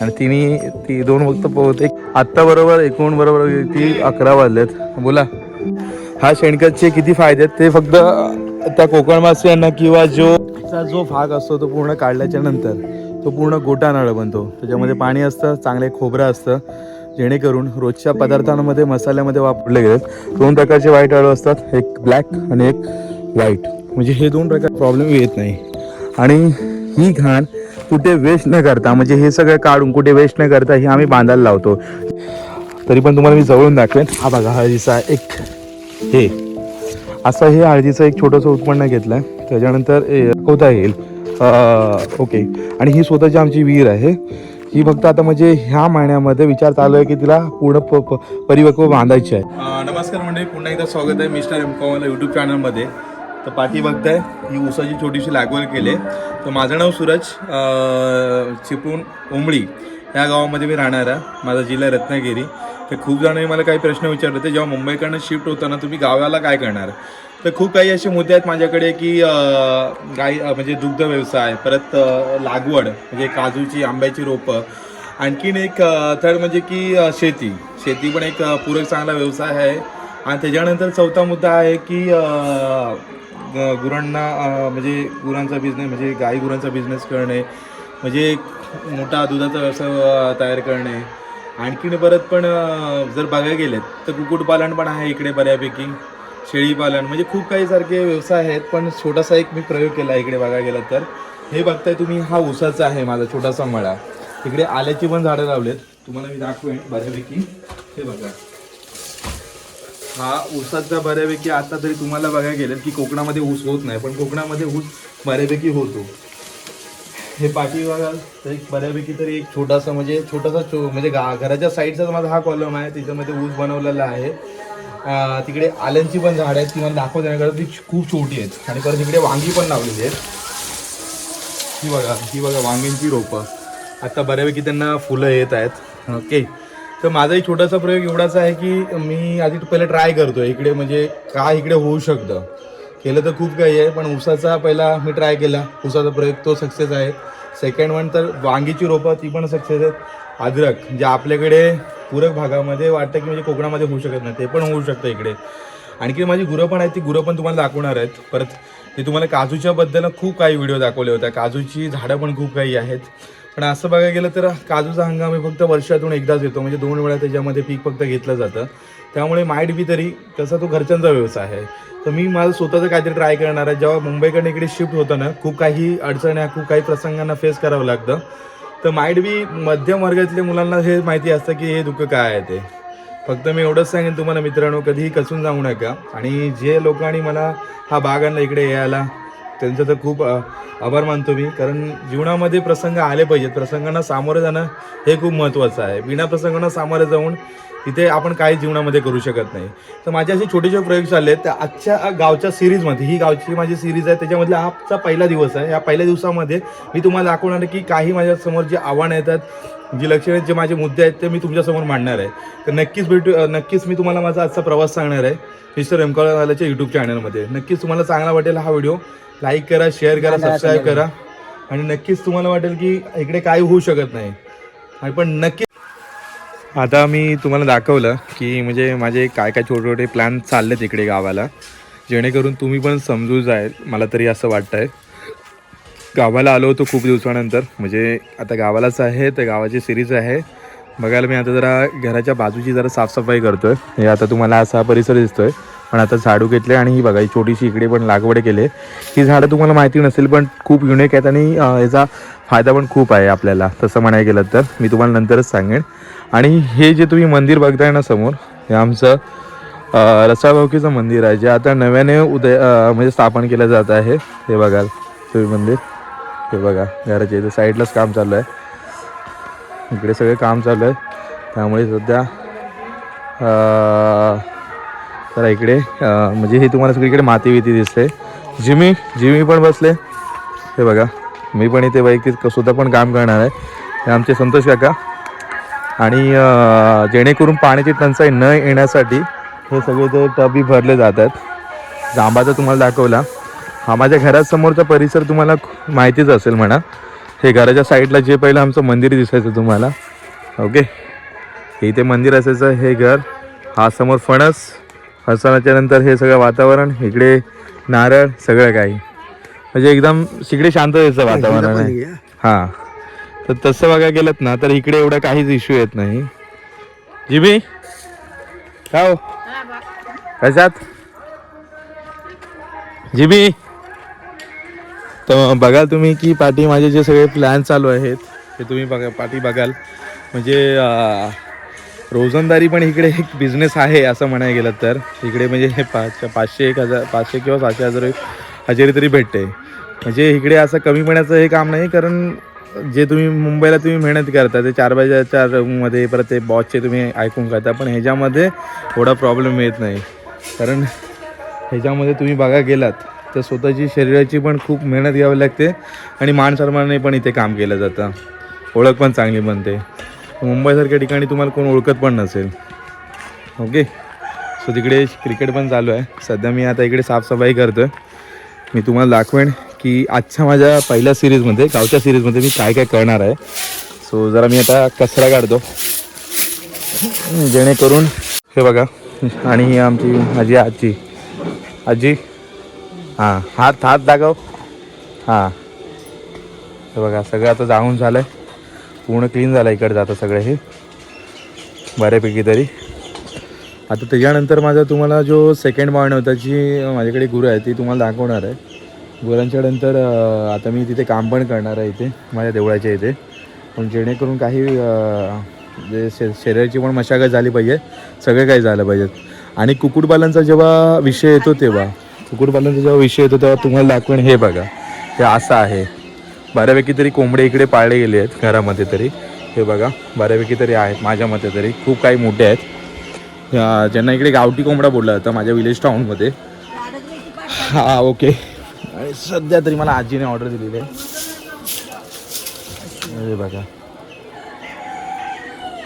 आणि ती 2 फक्त पोहते. आत्ता बरोबर एकूण बरोबर ती 11 वाजलेत. बोला हा शेणखतचे किती फायदे आहेत ते फक्त त्या कोकण मासियांना किंवा जो भाग असतो तो पूर्ण काढल्याच्या नंतर तो पूर्ण गोटा नारळ बनतो. त्याच्यामध्ये पाणी असतं, चांगले खोबरं असतं, जेणेकरून रोजच्या पदार्थांमध्ये मसाल्यामध्ये वापरले गेलेत 2 प्रकारचे व्हाईट आळू असतात, एक ब्लॅक आणि एक व्हाईट. म्हणजे हे 2 प्रकार प्रॉब्लेम येत नाही. आणि ही घाण कुठे वेस्ट न करता, म्हणजे हे सगळं काढून कुठे वेस्ट न करता ही आम्ही बांधायला लावतो. तरी पण तुम्हाला मी जवळून दाखवेन. हा बघा हळदीचा एक हे असं हे हळदीचं एक छोटंसं उत्पन्न घेतलं आहे. त्याच्यानंतर दाखवता येईल. ओके. आणि ही स्वतःची आमची विहीर आहे. ही फक्त आता म्हणजे ह्या महिन्यामध्ये विचार चालू आहे की तिला पूर्ण परिपक्व बांधायची आहे. नमस्कार मंडळी, पुन्हा एकदा स्वागत आहे मिस्टर एमकॉमला यूट्यूब चॅनलमध्ये. तर पाठी बघताय ही ऊसाची छोटीशी लागवड केली आहे. तर माझं नाव सूरज, चिपळूण उमळी या गावामध्ये मी राहणार आहे. माझा जिल्हा रत्नागिरी. तर खूप जणांनी मला काही प्रश्न विचारले होते, जेव्हा मुंबईकडनं शिफ्ट होताना तुम्ही गावाला काय करणार. तर खूप काही असे मुद्दे आहेत माझ्याकडे की गाई म्हणजे दुग्ध व्यवसाय, परत लागवड म्हणजे काजूची, आंब्याची रोपं, आणखीन एक थर्ड म्हणजे की शेती पण एक पूरक चांगला व्यवसाय आहे. आणि त्याच्यानंतर चौथा मुद्दा आहे की गुरांना म्हणजे गुरांचा बिझनेस, म्हणजे गाई गुरांचा बिझनेस करणे, म्हणजे मोठा दुधाचा व्यवसाय तयार करणे. आणखीन परत पण जर बघायला गेलेत तर कुक्कुटपालन पण आहे इकडे बऱ्यापैकी, शेळीपालन, म्हणजे खूप काही सारखे व्यवसाय आहेत. पण छोटासा एक मी प्रयोग केला इकडे बघायला गेला तर. हे बघताय तुम्ही, हा ऊसाचा आहे माझा छोटासा मळा. तिकडे आल्याची पण झाडं लावलेत, तुम्हाला मी दाखवेन बऱ्यापैकी. हे बघा, हा ऊसाचा बऱ्यापैकी. आता तरी तुम्हाला बघायला गेलेत की कोकणामध्ये ऊस होत नाही, पण कोकणामध्ये ऊस बऱ्यापैकी होतो. हे पाठी बघा तर एक बऱ्यापैकी तरी एक छोटासा म्हणजे म्हणजे घराच्या साईडचा माझा हा कॉलम आहे, त्याच्यामध्ये ऊस बनवलेला आहे. तिकडे आल्यांची पण झाड आहेत, ती मला दाखवण्याकरता ती खूप छोटी आहेत. आणि परत तिकडे वांगी पण लावलेली आहेत. ही बघा वांगींची रोपं आता बऱ्यापैकी त्यांना फुलं येत आहेत. ओके. तर माझाही छोटासा प्रयोग एवढाच आहे की मी आधी पहिले ट्राय करतो इकडे, म्हणजे काय इकडे होऊ शकतं. केलं तर खूप काही आहे, पण ऊसाचा पहिला मी ट्राय केला, ऊसाचा प्रयोग तो सक्सेस आहे. सेकंड वन तर वांगीची रोपं, ती पण सक्सेस आहेत. अद्रक जे आपल्याकडे पूरक भागामध्ये वाटतं की म्हणजे कोकणामध्ये होऊ शकत नाही, ते पण होऊ शकतं इकडे. आणखी माझी गुरं पण आहेत, ती गुरं पण तुम्हाला दाखवणार आहेत. परत ते तुम्हाला काजूच्या बद्दल खूप काही व्हिडिओ दाखवले होते. काजूची झाडं पण खूप काही आहेत. पण असं बघायला गेलं तर काजूचा हंगाम हे फक्त वर्षातून एकदाच येतो, म्हणजे 2 वेळा त्याच्यामध्ये पीक फक्त घेतलं जातं. त्यामुळे माईट बी तरी तसा तो घरच्यांचा व्यवसाय आहे. तर मी माझं स्वतःचं काहीतरी ट्राय करणार आहे. जेव्हा मुंबईकडनं इकडे शिफ्ट होतं ना, खूप काही अडचणी, खूप काही प्रसंगांना फेस करावं लागतं. तर माईट बी मध्यम वर्गातल्या मुलांना हे माहिती असतं की हे दुःख काय आहे ते. फक्त मी एवढंच सांगेन तुम्हाला मित्रांनो, कधीही कसून जाऊ नका. आणि जे लोकांनी मला हा भाग आणला इकडे यायला, त्यांचं तर खूप आभार मानतो मी. कारण जीवनामध्ये प्रसंग आले पाहिजेत, प्रसंगांना सामोरं जाणं हे खूप महत्त्वाचं आहे. बिना प्रसंगांना सामोरं जाऊन इथे आपण काही जीवनामध्ये करू शकत नाही. तर माझे असे छोटे छोटे प्रयोग चालले आहेत. त्या आजच्या गावच्या सिरीजमध्ये, ही गावची माझी सिरीज आहे, त्याच्यामधला हाचा पहिला दिवस आहे. या पहिल्या दिवसामध्ये मी तुम्हाला दाखवणार आहे की काही माझ्यासमोर जे आव्हानं येतात, जी लक्षणे, जे माझे मुद्दे आहेत ते मी तुमच्यासमोर मांडणार आहे. तर नक्कीच मी तुम्हाला माझा आजचा प्रवास सांगणार आहे मिस्टर एमकॉमवाल्याच्या यूट्यूब चॅनलमध्ये. नक्कीच तुम्हाला चांगला वाटेल हा व्हिडिओ. लाईक करा, शेअर करा, सबस्क्राईब करा. आणि नक्कीच तुम्हाला वाटेल की इकडे काही होऊ शकत नाही. आणि पण नक्की आता मी तुम्हाला दाखवलं की म्हणजे माझे काय काय छोटे छोटे प्लॅन चाललेत इकडे गावाला, जेणेकरून तुम्ही पण समजून जाईल. मला तरी असं वाटतं आहे. गावाला आलो होतो खूप दिवसानंतर, म्हणजे आता गावालाच आहे, तर गावाची सिरीज आहे बघायला. मी आता जरा घराच्या बाजूची जरा साफसफाई करतो आहे. हे आता तुम्हाला असा परिसर दिसतो आहे, पण आता झाडू घेतले. आणि ही बघा, ही छोटीशी इकडे पण लागवड केली. ही झाडं तुम्हाला माहिती नसेल, पण खूप युनिक आहेत आणि याचा फायदा पण खूप आहे आपल्याला, तसं म्हणायला गेलं तर. मी तुम्हाला नंतरच सांगेन. आणि हे जे तुम्ही मंदिर बघताय ना समोर, हे आमचं रसाभाऊकीचं मंदिर आहे, जे आता नव्याने म्हणजे स्थापन केलं जात आहे. हे बघा तुम्ही मंदिर, हे बघा घराच्या इथे साईडलाच काम चालू आहे. इकडे सगळे काम चालू आहे, त्यामुळे सध्या तर इकडे म्हणजे हे तुम्हाला सगळीकडे माती विती दिसते. जिमी पण बसले. हे बघा, मी पण इथे वैयक्तिक सुद्धा पण काम करणार आहे. हे आमचे संतोष काका. आणि जेणेकरून पाण्याची टंचाई न येण्यासाठी हे सगळे ते टबी भरले जातात. जांबाचा तुम्हाला दाखवला. हा माझ्या घरासमोरचा परिसर तुम्हाला माहितीच असेल म्हणा. हे घराच्या साईडला जे पहिलं आमचं मंदिर दिसायचं तुम्हाला, ओके, इथे मंदिर असायचं, हे घर, हा समोर फणस, फणसाच्या नंतर हे सगळं वातावरण, इकडे नारळ, सगळं काही म्हणजे एकदम इकडे शांततेचं वातावरण आहे. हां, तर तसं बघा गेलं ना तर इकडे एवढा काहीच इश्यू येत नाही. जिमी काय हो कशात जिमी? तर बघाल तुम्ही की पाठी माझे जे सगळे प्लॅन चालू आहेत ते तुम्ही बघा, पाठी बघाल म्हणजे रोजंदारी पण इकडे एक बिझनेस आहे असं म्हणायला गेलं तर. इकडे म्हणजे 500 1,000 500 किंवा 700 हजेरी तरी भेटते. म्हणजे इकडे असं कमी पण्याचं हे काम नाही, कारण जे तुम्ही मुंबईला तुम्ही मेहनत करता ते 4x4 रूममध्ये, परत ते बॉसचे तुम्ही ऐकून करता, पण ह्याच्यामध्ये एवढा प्रॉब्लेम येत नाही. कारण ह्याच्यामध्ये तुम्ही बघा गेलात तर स्वतःची शरीराची पण खूप मेहनत घ्यावी लागते आणि मान सन्मानाने पण इथे काम केलं जातं. ओळख पण चांगली बनते. मुंबईसारख्या ठिकाणी तुम्हाला कोण ओळखत पण नसेल. ओके, सो तिकडे क्रिकेट पण चालू आहे सध्या. मी आता इकडे साफसफाई करतो आहे. मी तुम्हाला दाखवेन की आजच्या माझ्या पहिल्या सिरीजमध्ये, गावच्या सिरीजमध्ये मी काय काय करणार आहे. सो जरा मी आता कचरा काढतो जेणेकरून, हे बघा, आणि ही आमची माझी आजी, हां, हात दाखव. हां, हे बघा सगळं आता जाऊन झालं आहे, पूर्ण क्लीन झालं इकडे जातं सगळं हे बऱ्यापैकी तरी. आता त्याच्यानंतर माझा तुम्हाला जो सेकंड पॉईंट होता, जी माझ्याकडे गुरं आहे ती तुम्हाला दाखवणार आहे. गुरांच्या नंतर आता मी तिथे काम पण करणार आहे इथे माझ्या देवळाच्या इथे, पण जेणेकरून काही जे शरीराची पण मशागत झाली पाहिजे, सगळं काही झालं पाहिजे. आणि कुक्कुटपालनचा जेव्हा विषय येतो तेव्हा तुम्हाला दाखवेन. हे बघा, हे असं आहे. बऱ्यापैकी तरी कोंबडे इकडे पाळले गेले आहेत घरामध्ये तरी. हे बघा बऱ्यापैकी तरी आहेत माझ्या मते तरी, खूप काही मोठे आहेत, ज्यांना इकडे गावठी कोंबडा बोलला जातं माझ्या विलेज टाऊनमध्ये. हां, ओके. आणि सध्या तरी मला आजीने ऑर्डर दिलेली आहे.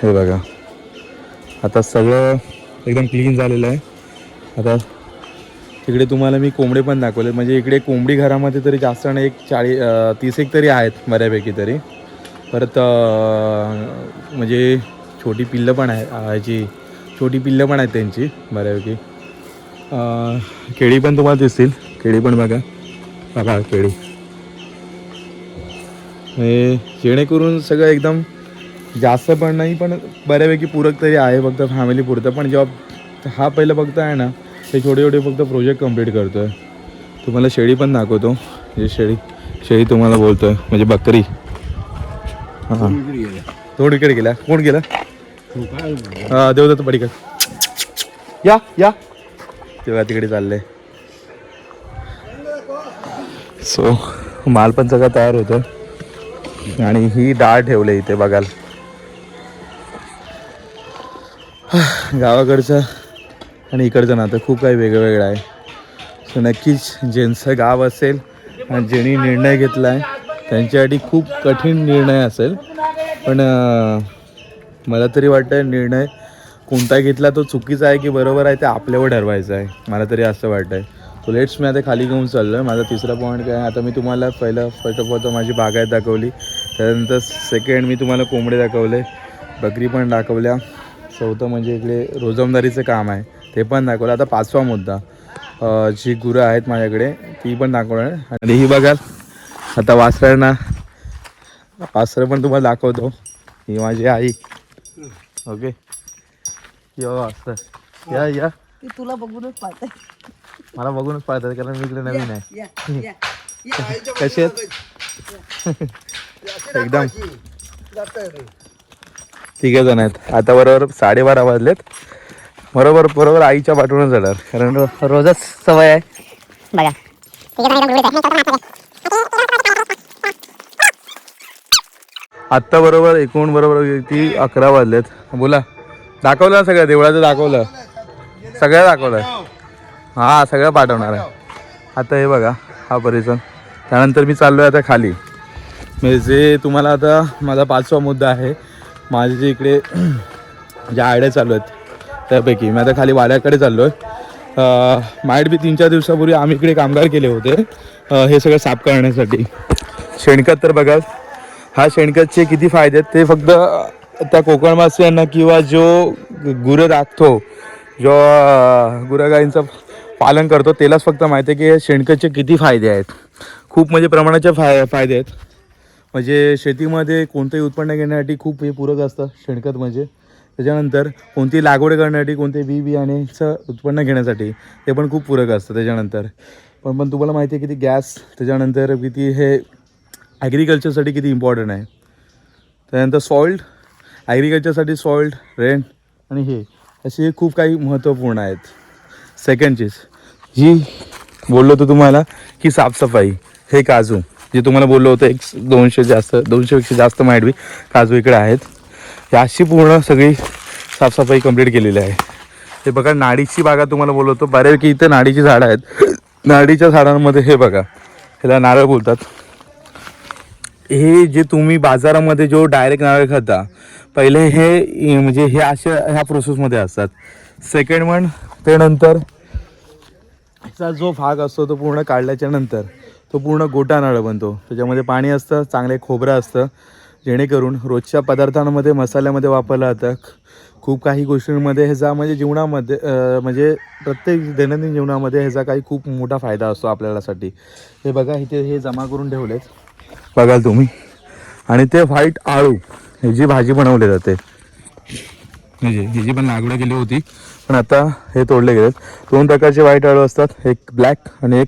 हे बघा आता सगळं एकदम क्लीन झालेलं आहे. आता तिकडे तुम्हाला मी कोंबडे पण दाखवले, म्हणजे इकडे कोंबडी घरामध्ये तरी जास्त नाही, 30 एक तरी आहेत बऱ्यापैकी तरी. परत म्हणजे छोटी पिल्लं पण आहे, छोटी पिल्लं पण आहेत त्यांची बऱ्यापैकी. केळी पण तुम्हाला दिसतील, केळी पण बघा केळी, हे जेणेकरून सगळं एकदम जास्त पण नाही, पण बऱ्यापैकी पूरक तरी आहे, फक्त फॅमिली पुरतं. पण जेव्हा हा पहिलं बघता आहे ना, ते छोटे छोटे फक्त प्रोजेक्ट कंप्लीट करतो आहे. तुम्हाला शेळी पण दाखवतो, जे शेळी तुम्हाला बोलतो आहे म्हणजे बकरी. हां, थोडी इकडे गेला, कोण गेला? देवदत्त पडिकर, या तेव्हा तिकडे चाललंय. सो माल पण सगळं तयार होतं. आणि ही डाळ ठेवले इथे बघाल. गावाकडचं आणि इकडचं नातं खूप काही वेगळं आहे. सो नक्कीच ज्यांचं गाव असेल आणि ज्यांनी निर्णय घेतला आहे त्यांच्यासाठी खूप कठीण निर्णय असेल, पण मला तरी वाटतं निर्णय कोणता घेतला तो चुकीचा आहे की बरोबर आहे ते आपल्यावर ठरवायचं आहे, मला तरी असं वाटतं आहे. तो लेट्स मी आता खाली घेऊन चाललो आहे. माझा तिसरा पॉईंट काय, आता मी तुम्हाला फर्स्ट ऑफ ऑल माझी बागायत दाखवली, त्यानंतर सेकंड मी तुम्हाला कोंबडे दाखवले, बकरी पण दाखवल्या, चौथं म्हणजे इकडे रोजंदारीचं काम आहे ते पण दाखवलं. आता 5वा मुद्दा, जी गुरं आहेत माझ्याकडे ती पण दाखवणार. आणि ही बघाल आता वासरं पण तुम्हाला दाखवतो. ही माझी आई, ओके, या तुला बघूनच पाहते, मला बघूनच पाहतात कारण मी इकडे नवीन आहे. कसे आहेत? एकदम तिघे जण आहेत. आता बरोबर 12:30 वाजलेत. बरोबर आईच्या पाठवूनच जाणार, कारण रोजच सवय आहे. बघा आत्ता बरोबर एकूण किती 11 वाजलेत. बोला, दाखवलं सगळं, देवळाचं दाखवलं, सगळं दाखवलं. हां, सगळं पाठवणार आहे. आता हे बघा हा परिसर. त्यानंतर मी चाललो आहे आता खाली. म्हणजे जे तुम्हाला आता माझा 5वा मुद्दा आहे, माझे जे इकडे ज्या आयडिया चालू आहेत त्यापैकी मी आता खाली वाड्याकडे चाललो आहे. माईट बी 3-4 दिवसापूर्वी आम्ही इकडे कामगार केले होते हे सगळं साफ करण्यासाठी. शेणखत तर बघा हा शेणखतचे किती फायदे आहेत ते फक्त त्या कोकणवासियांना किंवा जो गुरं राखतो, जो गुरागाईंचं पालन करतो त्यालाच फक्त माहिती आहे की शेणखतचे किती फायदे आहेत. खूप म्हणजे प्रमाणाचे फायदे आहेत. म्हणजे शेतीमध्ये कोणतंही उत्पन्न घेण्यासाठी खूप हे पूरक असतं शेणखत म्हणजे. त्याच्यानंतर कोणती लागवड करण्यासाठी, कोणते बियाण्याचं उत्पन्न घेण्यासाठी ते पण खूप पूरक असतं. त्याच्यानंतर पण तुम्हाला माहिती आहे किती गॅस, त्याच्यानंतर किती हे ॲग्रिकल्चरसाठी किती इम्पॉर्टंट आहे. त्यानंतर सॉइल्ड, ॲग्रिकल्चरसाठी सॉइल्ड, रेन आणि हे असे खूप काही महत्त्वपूर्ण आहेत. सेकंड चीज जी बोललो होतो तुम्हाला की साफसफाई, हे काजू जे तुम्हाला बोललो होतं 200पेक्षा जास्त माइट बी काजू इकडे आहेत. याची पूर्ण सगळी साफसफाई कंप्लीट केलेली आहे. हे बघा नाडीची बागा तुम्हाला बोललो होतो, बऱ्यापैकी इथे नाडीची झाडं आहेत. नाडीच्या झाडांमध्ये हे बघा, ह्याला नारळ बोलतात. हे जे तुम्ही बाजारामध्ये जो डायरेक्ट नारळ खाता, पहिले हे म्हणजे हे अशा ह्या प्रोसेसमध्ये असतात. सेकंड वन ते नंतर चा जो भाग असतो तो पूर्ण काढल्याच्या नंतर तो पूर्ण गोटा नारळ बनतो. त्याच्यामध्ये पाणी असतं, चांगले खोबरं असतं, जेणेकरून रोजच्या पदार्थांमध्ये मसाल्यामध्ये वापरलं जातं. खूप काही गोष्टींमध्ये ह्याचा म्हणजे जीवनामध्ये म्हणजे प्रत्येक दैनंदिन जीवनामध्ये ह्याचा काही खूप मोठा फायदा असतो आपल्यासाठी. हे बघा इथे हे जमा करून ठेवलेत बघाल तुम्ही. आणि ते व्हाईट आळू ह्याची भाजी बनवली जाते. म्हणजे ह्याची पण लागवड केली होती पण आता हे तोडले गेलेत. 2 प्रकारचे व्हाईट आळू असतात, एक ब्लॅक आणि एक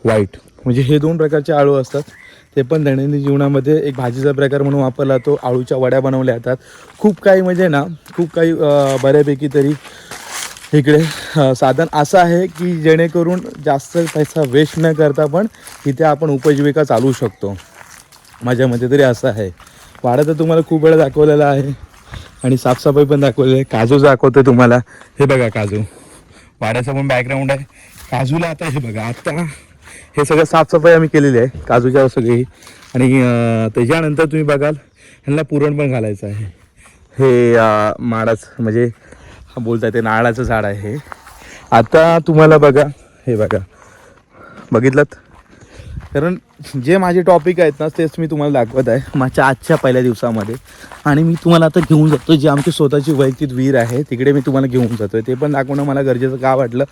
व्हाईट. म्हणजे हे 2 प्रकारचे आळू असतात. ते पण दैनंदिन जीवनामध्ये एक भाजीचा प्रकार म्हणून वापरला जातो. आळूच्या वड्या बनवल्या जातात. खूप काही म्हणजे ना खूप काही बऱ्यापैकी तरी इकडे साधन असं आहे की जेणेकरून जास्त पैसा वेस्ट न करता पण इथे आपण उपजीविका चालवू शकतो. माझ्या मते तरी असं आहे. वाडा तर तुम्हाला खूप वेळा दाखवलेला आहे आणि साफसफाई पण दाखवलेली आहे. काजू दाखवतो तुम्हाला. हे बघा काजू, वाड्याचा पण बॅकग्राऊंड आहे. काजूला आता हे बघा, आता हे सगळं साफसफाई आम्ही केलेली आहे काजूच्या सगळी. आणि त्याच्यानंतर तुम्ही बघाल ह्यांना पुरण पण घालायचं आहे. हे माडाच म्हणजे बोलतात ते नारळाचं झाड आहे. आता तुम्हाला बघा, हे बघा बघितलं, कारण जे माझे टॉपिक आहेत ना तेच मी तुम्हाला दाखवत आहे माझ्या आजच्या पहिल्या दिवसामध्ये. आणि मी तुम्हाला आता घेऊन जातो जी आमची स्वतःची वैयक्तिक विहीर आहे तिकडे मी तुम्हाला घेऊन जातो आहे. ते पण दाखवणं मला गरजेचं का वाटलं,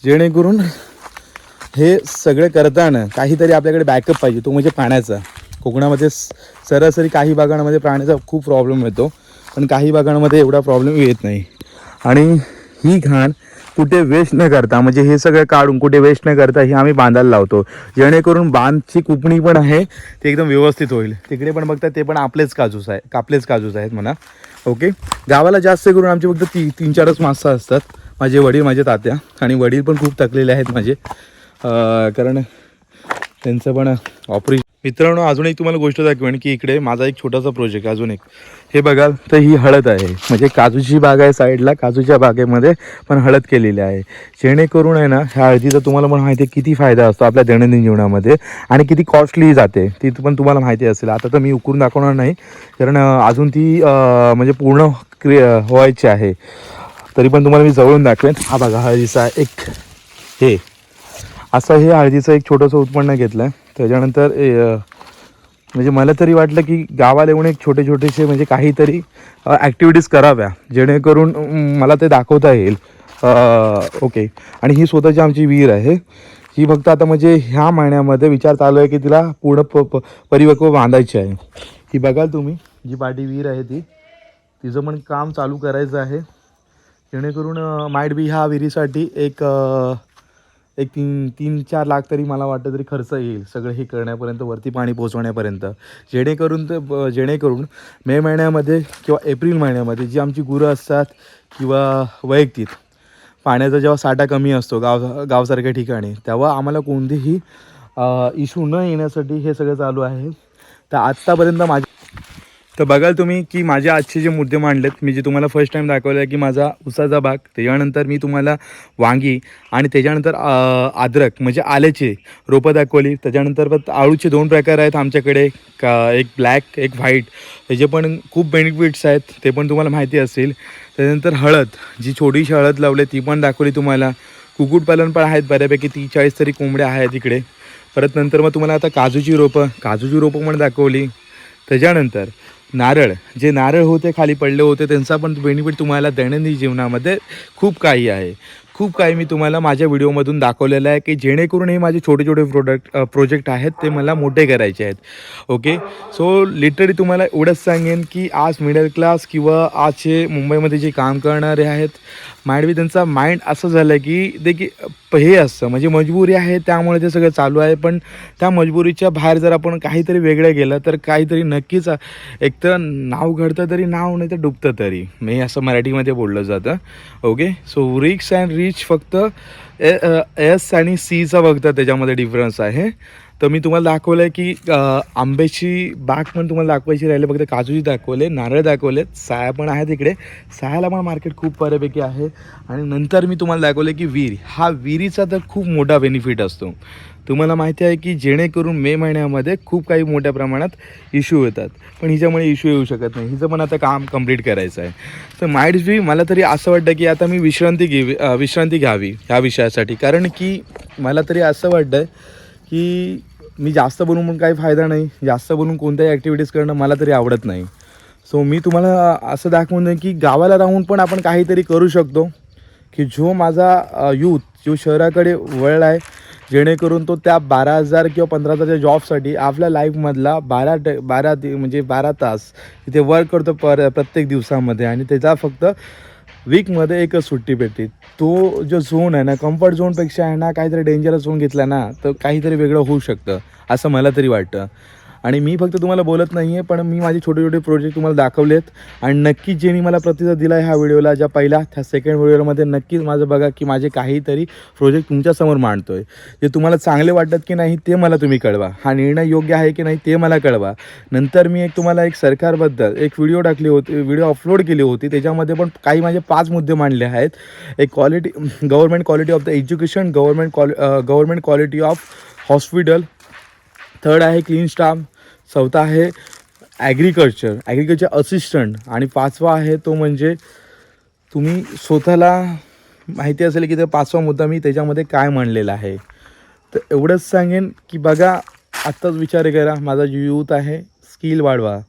जेणेकरून हे सगळे करताना काहीतरी आपल्याकडे बॅकअप पाहिजे, तो म्हणजे पाण्याचा. कोकणामध्ये सरासरी काही भागांमध्ये पाण्याचा खूप प्रॉब्लेम येतो पण काही भागांमध्ये एवढा प्रॉब्लेम येत नाही. आणि ही घाण कुठे वेस्ट न करता, म्हणजे हे सगळं काढून कुठे वेस्ट न करता ही आम्ही बांधायला लावतो, जेणेकरून बांधची कुपणी पण आहे ते एकदम व्यवस्थित होईल. तिकडे पण बघता ते पण आपलेच काजूच आहेत म्हणा. ओके, गावाला जास्त करून आमचे फक्त 3-4च माणसं असतात. माझे वडील, माझे तात्या, आणि वडील पण खूप थकलेले आहेत माझे, कारण त्यांचं पण ऑपरेशन. मित्रांनो अजून एक तुम्हाला गोष्ट दाखवेन की इकडे माझा एक छोटासा प्रोजेक्ट अजून एक. हे बघाल तर ही हळद आहे, म्हणजे काजूची बाग आहे साईडला, काजूच्या बागेमध्ये पण हळद केलेली आहे. जेणेकरून आहे ना ह्या हळदीचा तुम्हाला पण माहिती आहे किती फायदा असतो आपल्या दैनंदिन जीवनामध्ये आणि किती कॉस्टली जाते ती पण तुम्हाला माहिती असेल. आता तर मी उकरून दाखवणार नाही कारण अजून ती म्हणजे पूर्ण व्हायची आहे. तरी पण तुम्हाला मी जवळून दाखवेन. हा बघा हळदीचा एक हे असं हे हळदीचं एक छोटंसं उत्पन्न घेतलं आहे. त्याच्यानंतर म्हणजे मला तरी वाटलं की गावाला येऊन एक छोटेसे म्हणजे काहीतरी ॲक्टिव्हिटीज कराव्या जेणेकरून मला ते दाखवता येईल. ओके, आणि ही स्वतःची आमची विहीर आहे. ही फक्त आता म्हणजे ह्या महिन्यामध्ये विचार चालू आहे की तिला पूर्ण परिपक्व बांधायची आहे. ही बघाल तुम्ही जी पाठी विहीर आहे तिचं पण काम चालू करायचं आहे, जेणेकरून माईट बी ह्या विहिरीसाठी एक 3-4 लाख तरी मला वाटतं तरी खर्च येईल सगळं हे करण्यापर्यंत, वरती पाणी पोहोचवण्यापर्यंत. जेणेकरून मे महिन्यामध्ये किंवा एप्रिल महिन्यामध्ये जी आमची गुरं असतात किंवा वैयक्तिक पाण्याचा जेव्हा साठा कमी असतो गावसारख्या ठिकाणी, तेव्हा आम्हाला कोणतेही इश्यू न येण्यासाठी हे सगळं चालू आहे. तर आत्तापर्यंत तर बघाल तुम्ही की माझे आजचे जे मुद्दे मांडलेत, मी जे तुम्हाला फर्स्ट टाईम दाखवलं आहे की माझा उसाचा बाग, त्याच्यानंतर मी तुम्हाला वांगी आणि त्याच्यानंतर अद्रक म्हणजे आल्याचे रोपं दाखवली. त्याच्यानंतर पण आळूचे 2 प्रकार आहेत आमच्याकडे, एक ब्लॅक एक व्हाईट, त्याचे पण खूप बेनिफिट्स आहेत ते पण तुम्हाला माहिती असेल. त्याच्यानंतर हळद, जी छोटीशी हळद लावली ती पण दाखवली तुम्हाला. कुक्कुटपालन पण आहेत बऱ्यापैकी 30-40 तरी कोंबड्या आहेत इकडे. परत नंतर मग तुम्हाला आता काजूची रोपं पण दाखवली. त्याच्यानंतर नारळ, जे नारळ होते खाली पडले होते त्यांचा पण बेनिफिट तुम्हाला दैनंदिन जीवनामध्ये खूप काही आहे. खूप काही मी तुम्हाला माझ्या व्हिडिओमधून दाखवलेलं आहे की जेणेकरून हे माझे छोटे छोटे प्रोजेक्ट आहेत ते मला मोठे करायचे आहेत. ओके, सो लिटरली तुम्हाला एवढंच सांगेन की आज मिडल क्लास किंवा आजचे मुंबईमध्ये जे काम करणारे आहेत माइंड त्यांचा माइंड असं झालं आहे की की हे असतं म्हणजे मजबुरी आहे त्यामुळे ते सगळं चालू आहे. पण त्या मजबुरीच्या बाहेर जर आपण काहीतरी वेगळं गेलं तर काहीतरी नक्कीच एक तर नाव घडतं तरी नाव नाही तर डुबतं तरी, मी असं मराठीमध्ये बोललं जातं. ओके, सो रिक्स अँड रिच फक्त एस आणि सीचा फक्त त्याच्यामध्ये डिफरन्स आहे. तर मी तुम्हाला दाखवलं आहे की आंब्याची बाग पण तुम्हाला दाखवायची राहिले, फक्त काजूची दाखवले, नारळ दाखवले, साया पण आहे तिकडे, सायाला पण मार्केट खूप बऱ्यापैकी आहे. आणि नंतर मी तुम्हाला दाखवलं की विहीर, हा विहिरीचा तर खूप मोठा बेनिफिट असतो. तुम्हाला माहिती आहे की जेणेकरून मे महिन्यामध्ये खूप काही मोठ्या प्रमाणात इश्यू येतात, पण हिच्यामुळे इश्यू येऊ शकत नाही, हिचं पण आता काम कंप्लीट करायचं आहे. तर माइंड मला तरी असं वाटतं की आता मी विश्रांती घ्यावी ह्या विषयासाठी, कारण की मला तरी असं वाटतं की मी जास्त बोलून पण काही फायदा नाही, जास्त बोलून कोणत्याही ॲक्टिव्हिटीज करणं मला तरी आवडत नाही. सो मी तुम्हाला असं दाखवून देईन की गावाला राहून पण आपण काहीतरी करू शकतो, की जो माझा यूथ जो शहराकडे वळला आहे जेणेकरून तो त्या 12,000 किंवा 15,000च्या जॉबसाठी आपल्या लाईफमधला 12 तास तिथे वर्क करतो प्रत्येक दिवसामध्ये, आणि त्याचा फक्त वीकमध्ये एकच सुट्टी भेटते. तो जो झोन आहे ना, कम्फर्ट झोनपेक्षा आहे ना काहीतरी डेंजरस झोन घेतला ना तर काहीतरी वेगळं होऊ शकतं असं मला तरी वाटतं. आणि मी फक्त तुम्हाला बोलत नाही आहे, पण मी माझे छोटे छोटे प्रोजेक्ट तुम्हाला दाखवलेत. आणि नक्कीच ज्यांनी मला प्रतिसाद दिला आहे ह्या व्हिडिओला, ज्या पहिल्या त्या सेकंड व्हिडिओमध्ये नक्कीच माझं बघा की माझे काहीतरी प्रोजेक्ट तुमच्यासमोर मांडतो आहे. जे तुम्हाला चांगले वाटतात की नाही ते मला तुम्ही कळवा, हा निर्णय योग्य आहे की नाही ते मला कळवा. नंतर मी तुम्हाला एक सरकारबद्दल एक व्हिडिओ अपलोड केली होती, त्याच्यामध्ये पण काही माझे 5 मुद्दे मांडले आहेत. एक government quality of the education, government quality of hospital, third आहे क्लीन स्टाफ, चौथा आहे ॲग्रिकल्चर असिस्टंट, आणि 5वा आहे तो म्हणजे तुम्ही स्वतःला माहिती असेल की ते 5वा मुद्दा मी त्याच्यामध्ये काय मांडलेला आहे. तर एवढंच सांगेन की बघा, आत्ताच विचार करा, माझा जो यूथ आहे स्किल वाढवा.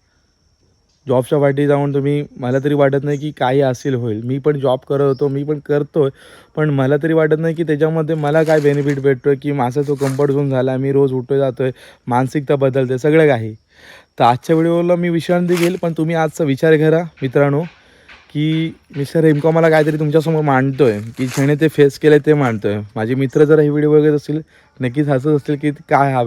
जॉबच्या पाठी जाऊन तुम्ही, मला तरी वाटत नाही की काही असेल होईल. मी पण जॉब करत होतो, मी पण करतो आहे, पण मला तरी वाटत नाही की त्याच्यामध्ये मला काय बेनिफिट भेटतो आहे की माझा तो कम्फर्ट झोन झाला, मी रोज उठतो जातो आहे, मानसिकता बदलते, सगळं काही. तर आजच्या व्हिडिओला मी विश्रांती घेईल, पण तुम्ही आजचा विचार करा मित्रांनो की मिस्टर हेमकॉ मला काहीतरी तुमच्यासमोर मांडतो आहे की जेणे ते फेस केलं ते मांडतो आहे. माझे मित्र जर हे व्हिडिओ बघत असतील नक्कीच हसत असतील की काय हा